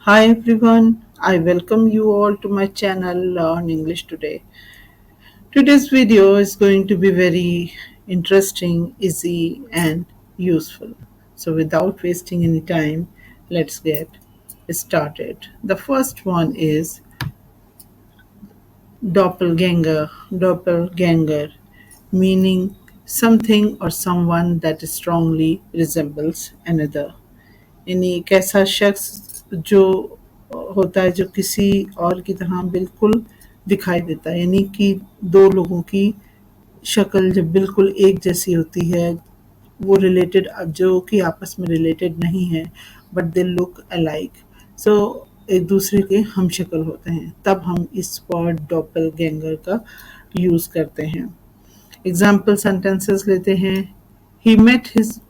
Hi everyone, I welcome you all to my channel Learn English Today. Today's video is going to be very interesting, easy, and useful. So, without wasting any time, let's get started. The first one is doppelganger. Doppelganger, meaning something or someone that strongly resembles another. यानी एक ऐसा शख्स जो होता है जो किसी और की तरह बिल्कुल दिखाई देता है यानी कि दो लोगों की शक्ल जब बिल्कुल एक जैसी होती है वो रिलेटेड जो कि आपस में रिलेटेड नहीं है but they look alike so एक दूसरे के हम शक्ल होते हैं तब हम इस वर्ड डॉपलगैंगर का यूज़ करते हैं एग्जाम्पल सेंटेंसेस लेते हैं he met his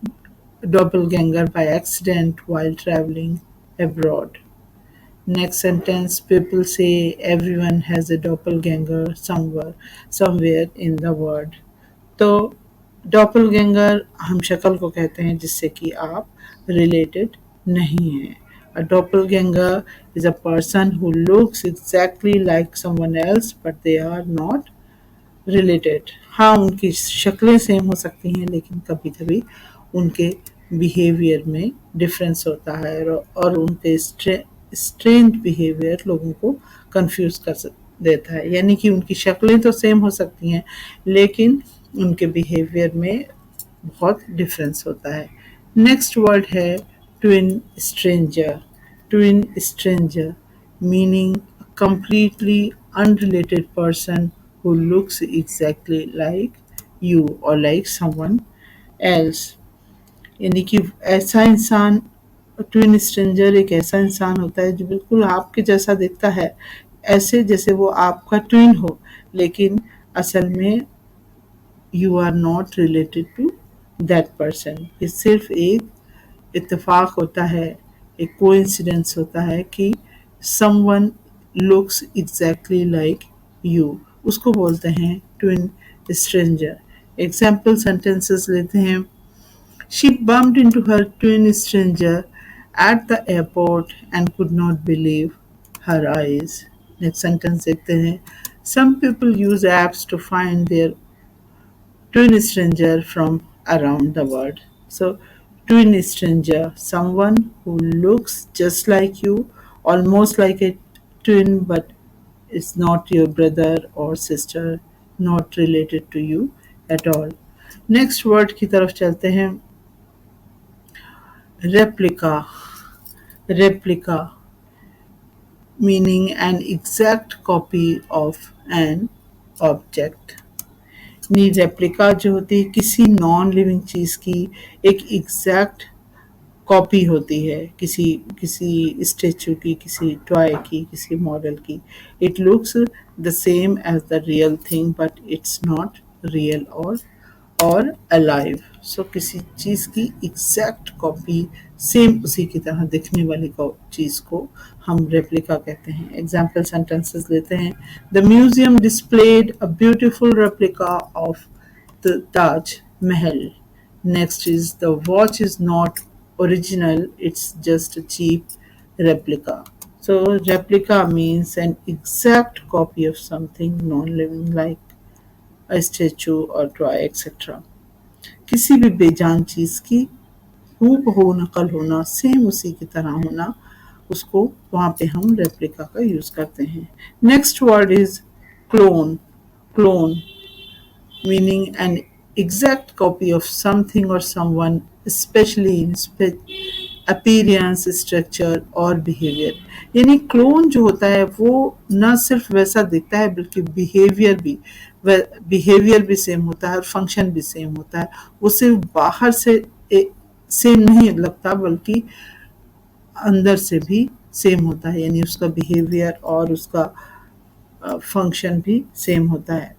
doppelganger by accident while traveling abroad. Next sentence people say everyone has a doppelganger somewhere in the world. तो doppelganger हम शक्ल को कहते हैं जिससे कि आप related नहीं हैं. A doppelganger is a person who looks exactly like someone else but they are not related हाँ उनकी शक्लें सेम हो सकती हैं लेकिन कभी कभी उनके बिहेवियर में डिफरेंस होता है और उनके स्ट्रेंज बिहेवियर लोगों को कंफ्यूज देता है यानी कि उनकी शक्लें तो सेम हो सकती हैं लेकिन उनके बिहेवियर में बहुत डिफरेंस होता है नेक्स्ट वर्ड है twin stranger twin stranger meaning completely unrelated person who looks exactly like you or like someone else यानी कि ऐसा इंसान ट्विन स्ट्रेंजर एक ऐसा इंसान होता है जो बिल्कुल आपके जैसा दिखता है ऐसे जैसे वो आपका ट्विन हो लेकिन असल में you are not related to that person ये सिर्फ एक इत्तेफाक होता है एक कोइंसिडेंस होता है कि someone looks exactly like you उसको बोलते हैं ट्विन स्ट्रेंजर एग्जाम्पल सेंटेंसेस लेते हैं she bumped into her twin stranger at the airport and could not believe her eyes. Next sentence देखते हैं some people use apps to find their twin stranger from around the world. So, twin stranger, someone who looks just like you, almost like a twin, but is not your brother or sister, not related to you at all. Next word की तरफ चलते हैं replica. Replica meaning an exact copy of an object. Knee replica जो होती है किसी non living चीज़ की एक एग्जैक्ट कॉपी होती है किसी किसी स्टेचू की किसी टॉय की किसी मॉडल की it looks the same as the real thing but it's not real और अलाइव सो किसी चीज़ की एग्जैक्ट कॉपी सेम उसी की तरह दिखने वाली चीज़ को हम रेप्लिका कहते हैं एग्जाम्पल सेंटेंसेस लेते हैं the museum displayed a beautiful replica of the Taj Mahal next is the watch is not original it's just a cheap replica so replica means an exact copy of something non-living like a statue or toy etc किसी भी बेजान चीज की हूबहू नकल होना same उसी की तरह होना उसको वहाँ पे हम रेप्लिका का यूज करते हैं next word is clone clone meaning an exact copy of something or someone, especially in appearance, structure और behavior. यानी क्लोन जो होता है वो न सिर्फ वैसा दिखता है बल्कि बिहेवियर भी सेम होता है और फंक्शन भी सेम होता है वो सिर्फ बाहर से सेम नहीं लगता बल्कि अंदर से भी सेम होता है यानी उसका बिहेवियर और उसका फंक्शन भी सेम होता है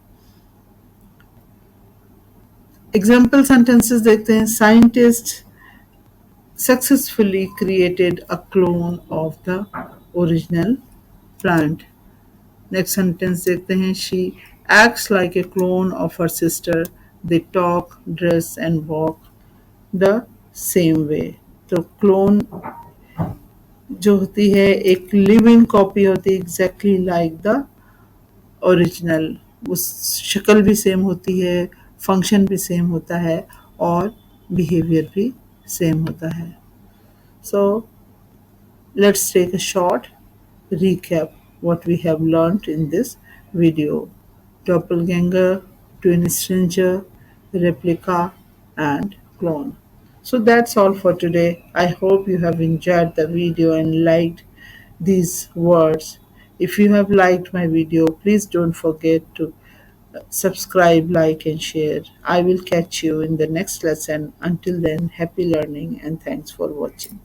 एग्जाम्पल सेंटेंसेस देखते हैं scientist successfully created a clone of the original plant. Next sentence देखते हैं she acts like a clone of her sister. They talk, dress and walk the same way. तो clone जो होती है एक लिविंग कॉपी होती है एग्जैक्टली लाइक द ओरिजिनल। उस शक्ल भी सेम होती है, फंक्शन भी सेम होता है और बिहेवियर भी सेम होता है। सो let's take a short recap what we have learned in this video. Doppelganger, twin stranger, replica, and clone. So that's all for today. I hope you have enjoyed the video and liked these words. If you have liked my video, please don't forget to subscribe, like, and share. I will catch you in the next lesson. Until then, happy learning and thanks for watching.